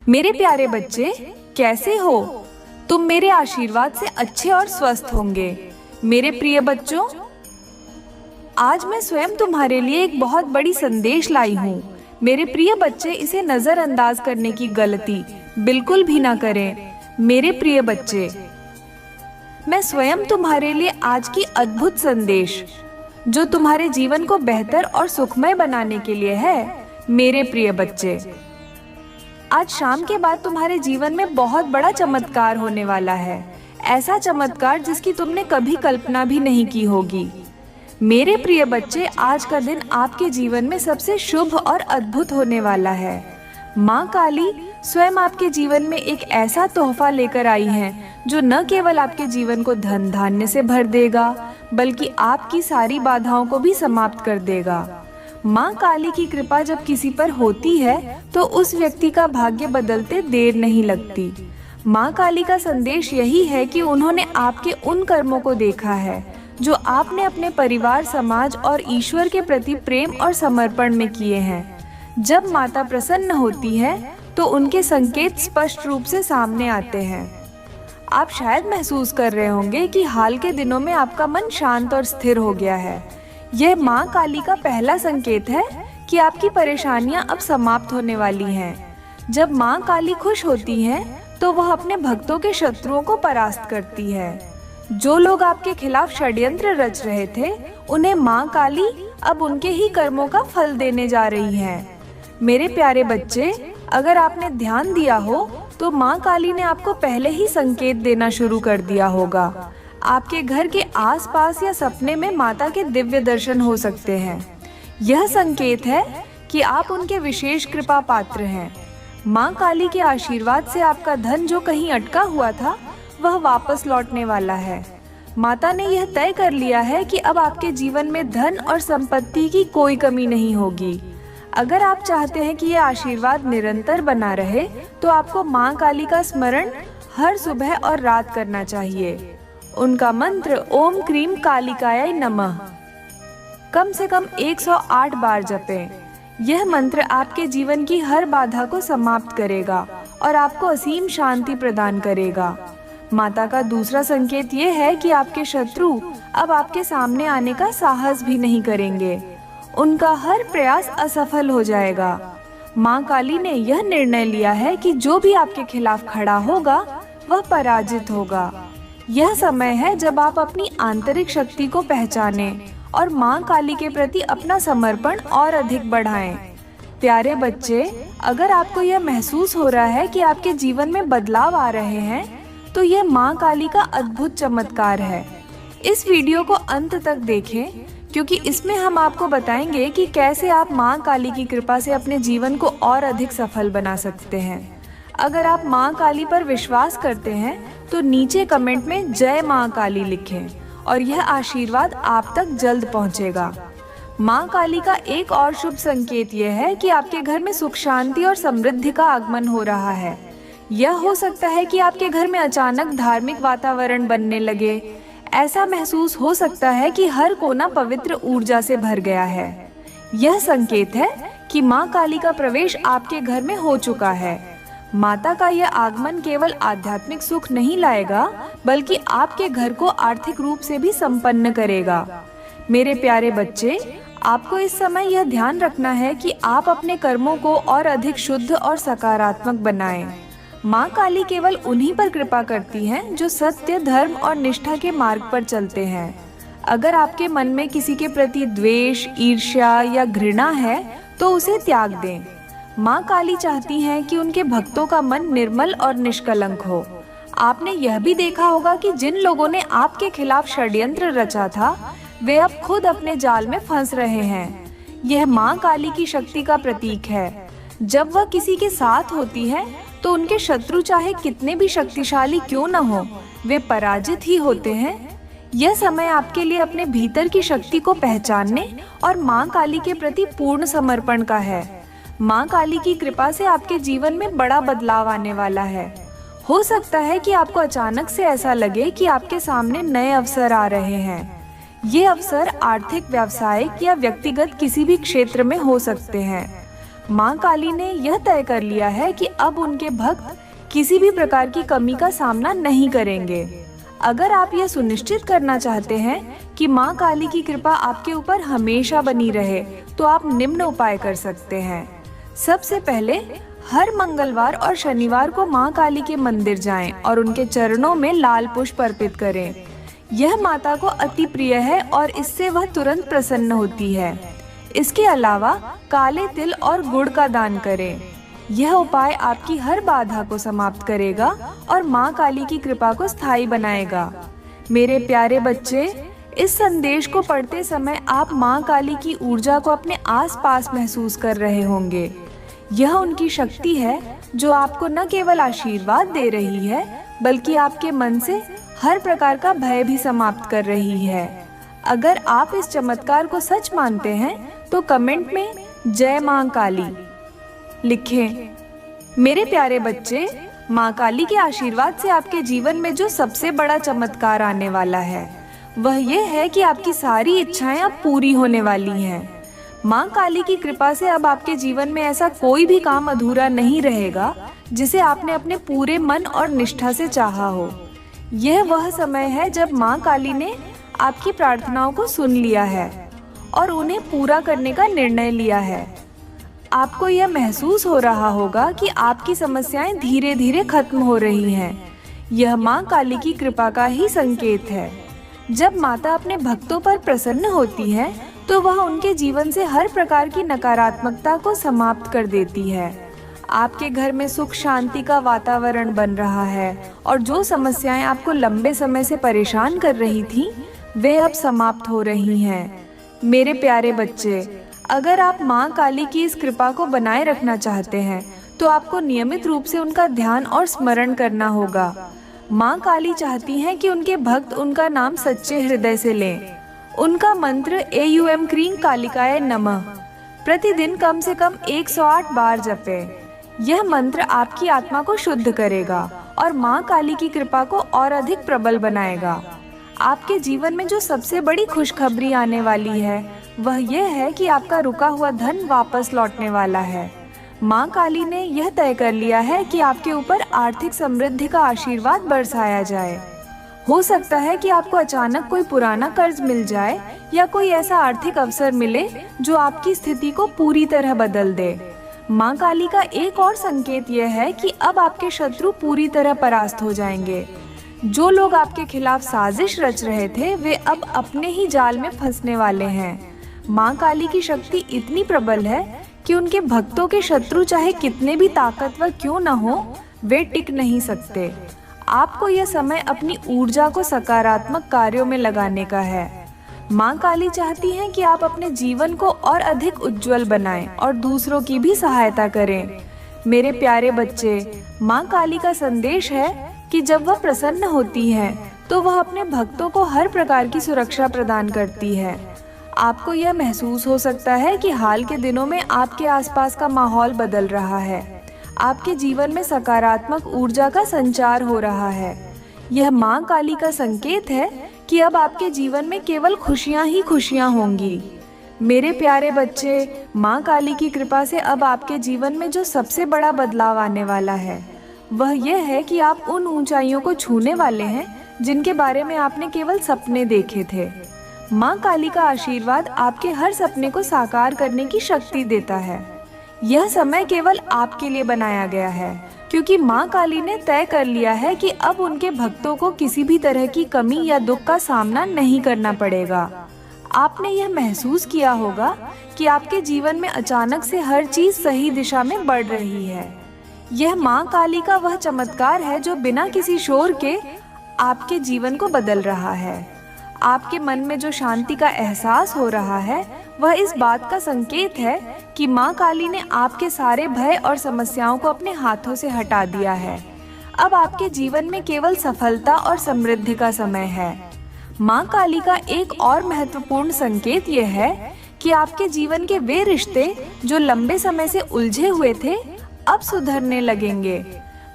मेरे प्यारे बच्चे, कैसे हो? तुम मेरे आशीर्वाद से अच्छे और स्वस्थ होंगे। मेरे प्रिय बच्चों, आज मैं स्वयं तुम्हारे लिए एक बहुत बड़ी संदेश लाई हूँ। मेरे प्रिय बच्चे, इसे नजरअंदाज करने की गलती बिल्कुल भी ना करें। मेरे प्रिय बच्चे, मैं स्वयं तुम्हारे लिए आज की अद्भुत संदेश, जो तुम्हारे जीवन को बेहतर और सुखमय बनाने के लिए है। मेरे प्रिय बच्चे, आज शाम के बाद तुम्हारे जीवन में बहुत बड़ा चमत्कार होने वाला है। ऐसा चमत्कार जिसकी तुमने कभी कल्पना भी नहीं की होगी। मेरे प्रिय बच्चे, आज का दिन आपके जीवन में सबसे शुभ और अद्भुत होने वाला है। माँ काली स्वयं आपके जीवन में एक ऐसा तोहफा लेकर आई हैं, जो न केवल आपके जीवन को धन धान्य से भर देगा, बल्कि आपकी सारी बाधाओं को भी समाप्त कर देगा। माँ काली की कृपा जब किसी पर होती है तो उस व्यक्ति का भाग्य बदलते देर नहीं लगती। माँ काली का संदेश यही है कि उन्होंने आपके उन कर्मों को देखा है जो आपने अपने परिवार, समाज और ईश्वर के प्रति प्रेम और समर्पण में किए हैं। जब माता प्रसन्न होती है तो उनके संकेत स्पष्ट रूप से सामने आते हैं। आप शायद महसूस कर रहे होंगे कि हाल के दिनों में आपका मन शांत और स्थिर हो गया है। यह माँ काली का पहला संकेत है कि आपकी परेशानियां अब समाप्त होने वाली हैं। जब माँ काली खुश होती हैं, तो वह अपने भक्तों के शत्रुओं को परास्त करती है। जो लोग आपके खिलाफ षड्यंत्र रच रहे थे, उन्हें माँ काली अब उनके ही कर्मों का फल देने जा रही हैं। मेरे प्यारे बच्चे, अगर आपने ध्यान दिया हो तो माँ काली ने आपको पहले ही संकेत देना शुरू कर दिया होगा। आपके घर के आसपास या सपने में माता के दिव्य दर्शन हो सकते हैं। यह संकेत है कि आप उनके विशेष कृपा पात्र हैं। माँ काली के आशीर्वाद से आपका धन जो कहीं अटका हुआ था, वह वापस लौटने वाला है। माता ने यह तय कर लिया है कि अब आपके जीवन में धन और संपत्ति की कोई कमी नहीं होगी। अगर आप चाहते हैं कि यह आशीर्वाद निरंतर बना रहे, तो आपको माँ काली का स्मरण हर सुबह और रात करना चाहिए। उनका मंत्र ओम क्रीम कालिकाय नमः कम से कम 108 बार जपें। यह मंत्र आपके जीवन की हर बाधा को समाप्त करेगा और आपको असीम शांति प्रदान करेगा। माता का दूसरा संकेत ये है कि आपके शत्रु अब आपके सामने आने का साहस भी नहीं करेंगे। उनका हर प्रयास असफल हो जाएगा। माँ काली ने यह निर्णय लिया है कि जो भी आपके खिलाफ खड़ा होगा, वह पराजित होगा। यह समय है जब आप अपनी आंतरिक शक्ति को पहचानें और माँ काली के प्रति अपना समर्पण और अधिक बढ़ाएं। प्यारे बच्चे, अगर आपको यह महसूस हो रहा है कि आपके जीवन में बदलाव आ रहे हैं, तो यह माँ काली का अद्भुत चमत्कार है। इस वीडियो को अंत तक देखें, क्योंकि इसमें हम आपको बताएंगे कि कैसे आप माँ काली की कृपा से अपने जीवन को और अधिक सफल बना सकते हैं। अगर आप माँ काली पर विश्वास करते हैं, तो नीचे कमेंट में जय माँ काली लिखें और यह आशीर्वाद आप तक जल्द पहुँचेगा। माँ काली का एक और शुभ संकेत यह है कि आपके घर में सुख, शांति और समृद्धि का आगमन हो रहा है। यह हो सकता है कि आपके घर में अचानक धार्मिक वातावरण बनने लगे। ऐसा महसूस हो सकता है कि हर कोना पवित्र ऊर्जा से भर गया है। यह संकेत है कि माँ काली का प्रवेश आपके घर में हो चुका है। माता का यह आगमन केवल आध्यात्मिक सुख नहीं लाएगा, बल्कि आपके घर को आर्थिक रूप से भी संपन्न करेगा। मेरे प्यारे बच्चे, आपको इस समय यह ध्यान रखना है कि आप अपने कर्मों को और अधिक शुद्ध और सकारात्मक बनाएं। माँ काली केवल उन्हीं पर कृपा करती हैं जो सत्य, धर्म और निष्ठा के मार्ग पर चलते हैं। अगर आपके मन में किसी के प्रति द्वेष, ईर्ष्या या घृणा है, तो उसे त्याग दें। माँ काली चाहती हैं कि उनके भक्तों का मन निर्मल और निष्कलंक हो। आपने यह भी देखा होगा कि जिन लोगों ने आपके खिलाफ षड्यंत्र रचा था, वे अब खुद अपने जाल में फंस रहे हैं। यह माँ काली की शक्ति का प्रतीक है। जब वह किसी के साथ होती है, तो उनके शत्रु चाहे कितने भी शक्तिशाली क्यों न हो, वे पराजित ही होते हैं। यह समय आपके लिए अपने भीतर की शक्ति को पहचानने और माँ काली के प्रति पूर्ण समर्पण का है। माँ काली की कृपा से आपके जीवन में बड़ा बदलाव आने वाला है। हो सकता है कि आपको अचानक से ऐसा लगे कि आपके सामने नए अवसर आ रहे हैं। ये अवसर आर्थिक, व्यावसायिक या व्यक्तिगत किसी भी क्षेत्र में हो सकते हैं। माँ काली ने यह तय कर लिया है कि अब उनके भक्त किसी भी प्रकार की कमी का सामना नहीं करेंगे। अगर आप यह सुनिश्चित करना चाहते हैं कि माँ काली की कृपा आपके ऊपर हमेशा बनी रहे, तो आप निम्न उपाय कर सकते हैं। सबसे पहले, हर मंगलवार और शनिवार को माँ काली के मंदिर जाएं और उनके चरणों में लाल पुष्प अर्पित करें। यह माता को अति प्रिय है और इससे वह तुरंत प्रसन्न होती है। इसके अलावा काले तिल और गुड़ का दान करें। यह उपाय आपकी हर बाधा को समाप्त करेगा और माँ काली की कृपा को स्थायी बनाएगा। मेरे प्यारे बच्चे, इस संदेश को पढ़ते समय आप माँ काली की ऊर्जा को अपने आसपास महसूस कर रहे होंगे। यह उनकी शक्ति है जो आपको न केवल आशीर्वाद दे रही है, बल्कि आपके मन से हर प्रकार का भय भी समाप्त कर रही है। अगर आप इस चमत्कार को सच मानते हैं तो कमेंट में जय माँ काली लिखें। मेरे प्यारे बच्चे, माँ काली के आशीर्वाद से आपके जीवन में जो सबसे बड़ा चमत्कार आने वाला है वह यह है कि आपकी सारी इच्छाएं अब पूरी होने वाली हैं। माँ काली की कृपा से अब आपके जीवन में ऐसा कोई भी काम अधूरा नहीं रहेगा जिसे आपने अपने पूरे मन और निष्ठा से चाहा हो। यह वह समय है जब माँ काली ने आपकी प्रार्थनाओं को सुन लिया है और उन्हें पूरा करने का निर्णय लिया है। आपको यह महसूस हो रहा होगा कि आपकी समस्याएं धीरे धीरे खत्म हो रही हैं। यह माँ काली की कृपा का ही संकेत है। जब माता अपने भक्तों पर प्रसन्न होती है तो वह उनके जीवन से हर प्रकार की नकारात्मकता को समाप्त कर देती है। आपके घर में सुख शांति का वातावरण बन रहा है और जो समस्याएं आपको लंबे समय से परेशान कर रही थीं, वे अब समाप्त हो रही हैं। मेरे प्यारे बच्चे, अगर आप माँ काली की इस कृपा को बनाए रखना चाहते हैं तो आपको नियमित रूप से उनका ध्यान और स्मरण करना होगा। माँ काली चाहती हैं कि उनके भक्त उनका नाम सच्चे हृदय से लें। उनका मंत्र एयूएम क्रीं कालिकाय नमः प्रतिदिन कम से कम 108 बार जपें। यह मंत्र आपकी आत्मा को शुद्ध करेगा और माँ काली की कृपा को और अधिक प्रबल बनाएगा। आपके जीवन में जो सबसे बड़ी खुशखबरी आने वाली है वह यह है कि आपका रुका हुआ धन वापस लौटने वाला है। माँ काली ने यह तय कर लिया है कि आपके ऊपर आर्थिक समृद्धि का आशीर्वाद बरसाया जाए। हो सकता है कि आपको अचानक कोई पुराना कर्ज मिल जाए या कोई ऐसा आर्थिक अवसर मिले जो आपकी स्थिति को पूरी तरह बदल दे। माँ काली का एक और संकेत यह है कि अब आपके शत्रु पूरी तरह परास्त हो जाएंगे। जो लोग आपके खिलाफ साजिश रच रहे थे वे अब अपने ही जाल में फंसने वाले हैं। माँ काली की शक्ति इतनी प्रबल है कि उनके भक्तों के शत्रु चाहे कितने भी ताकतवर क्यों न हो, वे टिक नहीं सकते। आपको यह समय अपनी ऊर्जा को सकारात्मक कार्यों में लगाने का है। माँ काली चाहती हैं कि आप अपने जीवन को और अधिक उज्जवल बनाएं और दूसरों की भी सहायता करें। मेरे प्यारे बच्चे, माँ काली का संदेश है कि जब वह प्रसन्न होती है तो वह अपने भक्तों को हर प्रकार की सुरक्षा प्रदान करती है। आपको यह महसूस हो सकता है कि हाल के दिनों में आपके आसपास का माहौल बदल रहा है। आपके जीवन में सकारात्मक ऊर्जा का संचार हो रहा है। यह माँ काली का संकेत है कि अब आपके जीवन में केवल खुशियाँ ही खुशियाँ होंगी। मेरे प्यारे बच्चे, माँ काली की कृपा से अब आपके जीवन में जो सबसे बड़ा बदलाव आने वाला है वह यह है कि आप उन ऊंचाइयों को छूने वाले हैं जिनके बारे में आपने केवल सपने देखे थे। माँ काली का आशीर्वाद आपके हर सपने को साकार करने की शक्ति देता है। यह समय केवल आपके लिए बनाया गया है क्योंकि माँ काली ने तय कर लिया है कि अब उनके भक्तों को किसी भी तरह की कमी या दुख का सामना नहीं करना पड़ेगा। आपने यह महसूस किया होगा कि आपके जीवन में अचानक से हर चीज सही दिशा में बढ़ रही है। यह माँ काली का वह चमत्कार है जो बिना किसी शोर के आपके जीवन को बदल रहा है। आपके मन में जो शांति का एहसास हो रहा है वह इस बात का संकेत है कि माँ काली ने आपके सारे भय और समस्याओं को अपने हाथों से हटा दिया है। अब आपके जीवन में केवल सफलता और समृद्धि का समय है। माँ काली का एक और महत्वपूर्ण संकेत यह है कि आपके जीवन के वे रिश्ते जो लंबे समय से उलझे हुए थे अब सुधरने लगेंगे।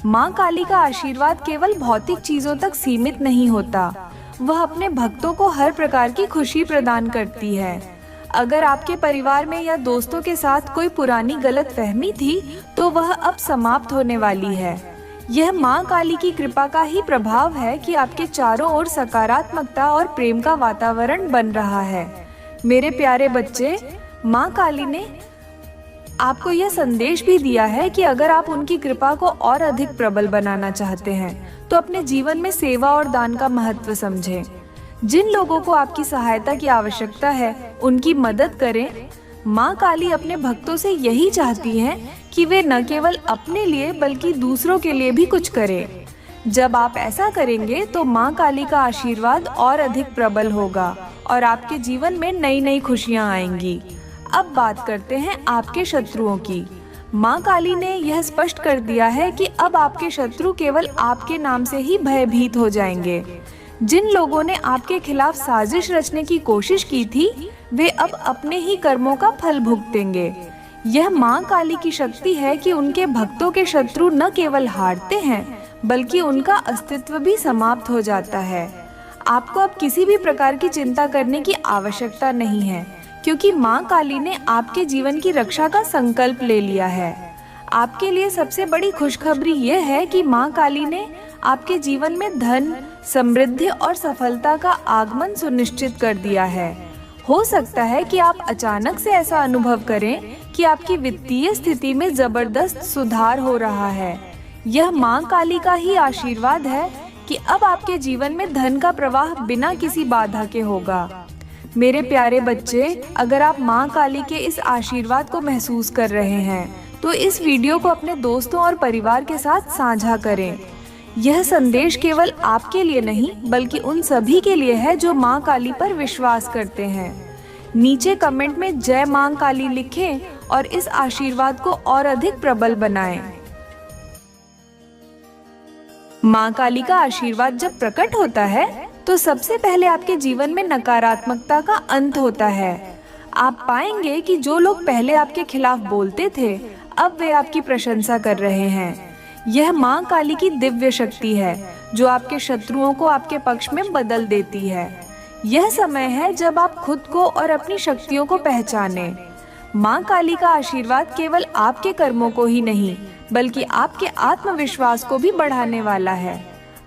माँ काली का आशीर्वाद केवल भौतिक चीजों तक सीमित नहीं होता, वह अपने भक्तों को हर प्रकार की खुशी प्रदान करती है। अगर आपके परिवार में या दोस्तों के साथ कोई पुरानी गलतफहमी थी तो वह अब समाप्त होने वाली है। यह माँ काली की कृपा का ही प्रभाव है कि आपके चारों ओर सकारात्मकता और प्रेम का वातावरण बन रहा है। मेरे प्यारे बच्चे, माँ काली ने आपको यह संदेश भी दिया है कि अगर आप उनकी कृपा को और अधिक प्रबल बनाना चाहते हैं तो अपने जीवन में सेवा और दान का महत्व समझें। जिन लोगों को आपकी सहायता की आवश्यकता है उनकी मदद करें। माँ काली अपने भक्तों से यही चाहती हैं कि वे न केवल अपने लिए बल्कि दूसरों के लिए भी कुछ करें। जब आप ऐसा करेंगे तो माँ काली का आशीर्वाद और अधिक प्रबल होगा और आपके जीवन में नई नई खुशियाँ आएंगी। अब बात करते हैं आपके शत्रुओं की। माँ काली ने यह स्पष्ट कर दिया है कि अब आपके शत्रु केवल आपके नाम से ही भयभीत हो जाएंगे। जिन लोगों ने आपके खिलाफ साजिश रचने की कोशिश की थी वे अब अपने ही कर्मों का फल भुगतेंगे। यह माँ काली की शक्ति है कि उनके भक्तों के शत्रु न केवल हारते हैं बल्कि उनका अस्तित्व भी समाप्त हो जाता है। आपको अब किसी भी प्रकार की चिंता करने की आवश्यकता नहीं है क्योंकि माँ काली ने आपके जीवन की रक्षा का संकल्प ले लिया है। आपके लिए सबसे बड़ी खुशखबरी यह है कि माँ काली ने आपके जीवन में धन, समृद्धि और सफलता का आगमन सुनिश्चित कर दिया है। हो सकता है कि आप अचानक से ऐसा अनुभव करें कि आपकी वित्तीय स्थिति में जबरदस्त सुधार हो रहा है। यह माँ काली का ही आशीर्वाद है कि अब आपके जीवन में धन का प्रवाह बिना किसी बाधा के होगा। मेरे प्यारे बच्चे, अगर आप माँ काली के इस आशीर्वाद को महसूस कर रहे हैं तो इस वीडियो को अपने दोस्तों और परिवार के साथ साझा करें। यह संदेश केवल आपके लिए नहीं बल्कि उन सभी के लिए है जो माँ काली पर विश्वास करते हैं। नीचे कमेंट में जय माँ काली लिखें और इस आशीर्वाद को और अधिक प्रबल बनाएं। माँ काली का आशीर्वाद जब प्रकट होता है तो सबसे पहले आपके जीवन में नकारात्मकता का अंत होता है। आप पाएंगे कि जो लोग पहले आपके खिलाफ बोलते थे अब वे आपकी प्रशंसा कर रहे हैं। यह माँ काली की दिव्य शक्ति है जो आपके शत्रुओं को आपके पक्ष में बदल देती है। यह समय है जब आप खुद को और अपनी शक्तियों को पहचानें। माँ काली का आशीर्वाद केवल आपके कर्मों को ही नहीं बल्कि आपके आत्मविश्वास को भी बढ़ाने वाला है।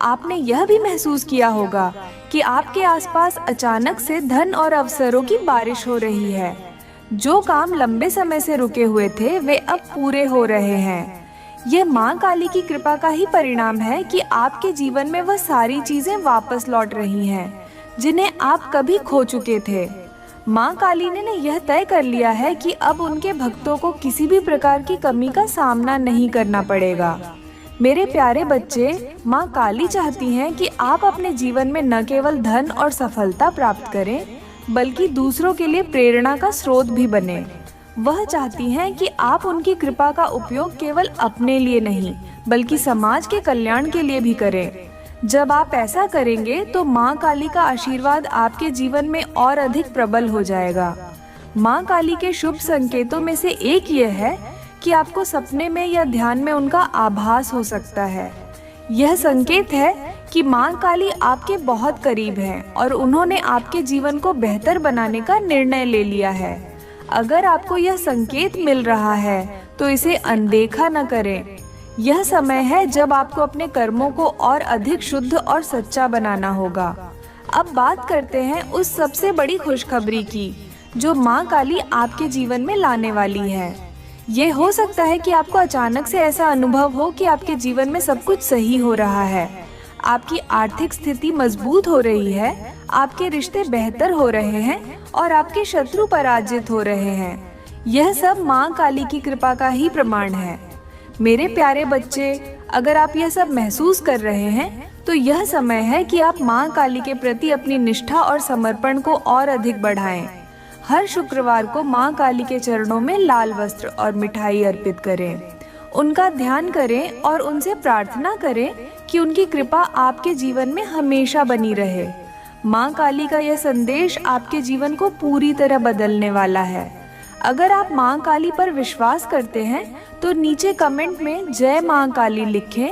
आपने यह भी महसूस किया होगा कि आपके आसपास अचानक से धन और अवसरों की बारिश हो रही है। जो काम लंबे समय से रुके हुए थे वे अब पूरे हो रहे हैं। यह माँ काली की कृपा का ही परिणाम है कि आपके जीवन में वह सारी चीजें वापस लौट रही हैं जिन्हें आप कभी खो चुके थे। माँ काली ने यह तय कर लिया है कि अब उनके भक्तों को किसी भी प्रकार की कमी का सामना नहीं करना पड़ेगा। मेरे प्यारे बच्चे, माँ काली चाहती हैं कि आप अपने जीवन में न केवल धन और सफलता प्राप्त करें बल्कि दूसरों के लिए प्रेरणा का स्रोत भी बने। वह चाहती हैं कि आप उनकी कृपा का उपयोग केवल अपने लिए नहीं बल्कि समाज के कल्याण के लिए भी करें। जब आप ऐसा करेंगे तो माँ काली का आशीर्वाद आपके जीवन में और अधिक प्रबल हो जाएगा। माँ काली के शुभ संकेतों में से एक यह है कि आपको सपने में या ध्यान में उनका आभास हो सकता है। यह संकेत है कि माँ काली आपके बहुत करीब हैं और उन्होंने आपके जीवन को बेहतर बनाने का निर्णय ले लिया है। अगर आपको यह संकेत मिल रहा है तो इसे अनदेखा न करें। यह समय है जब आपको अपने कर्मों को और अधिक शुद्ध और सच्चा बनाना होगा। अब बात करते हैं उस सबसे बड़ी खुशखबरी की जो माँ काली आपके जीवन में लाने वाली है। ये हो सकता है कि आपको अचानक से ऐसा अनुभव हो कि आपके जीवन में सब कुछ सही हो रहा है। आपकी आर्थिक स्थिति मजबूत हो रही है, आपके रिश्ते बेहतर हो रहे हैं और आपके शत्रु पराजित हो रहे हैं। यह सब माँ काली की कृपा का ही प्रमाण है। मेरे प्यारे बच्चे, अगर आप यह सब महसूस कर रहे हैं तो यह समय है कि आप माँ काली के प्रति अपनी निष्ठा और समर्पण को और अधिक बढ़ाएं। हर शुक्रवार को माँ काली के चरणों में लाल वस्त्र और मिठाई अर्पित करें। उनका ध्यान करें और उनसे प्रार्थना करें कि उनकी कृपा आपके जीवन में हमेशा बनी रहे। माँ काली का यह संदेश आपके जीवन को पूरी तरह बदलने वाला है। अगर आप माँ काली पर विश्वास करते हैं तो नीचे कमेंट में जय माँ काली लिखें